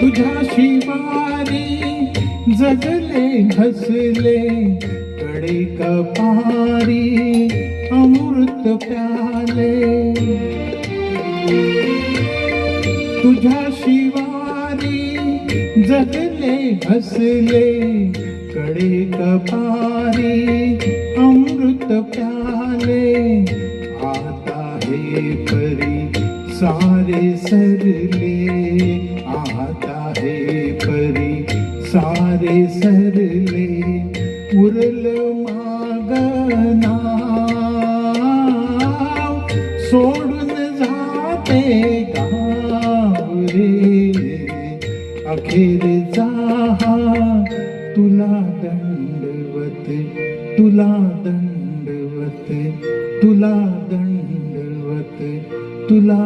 तुझ्या शिवारी जगले हसले कडे कपारी अमृत प्याले. तुझ्या शिवारी जगले हसले कडे कपारी अमृत प्याले. आता हे परी सारे सरले, आता हे परी सारे सरले. उरल माग नाव सोडून जाते गाव रे. अखेर जा तुला दंडवत, तुला दंडवत, तुला दंडवत, तुला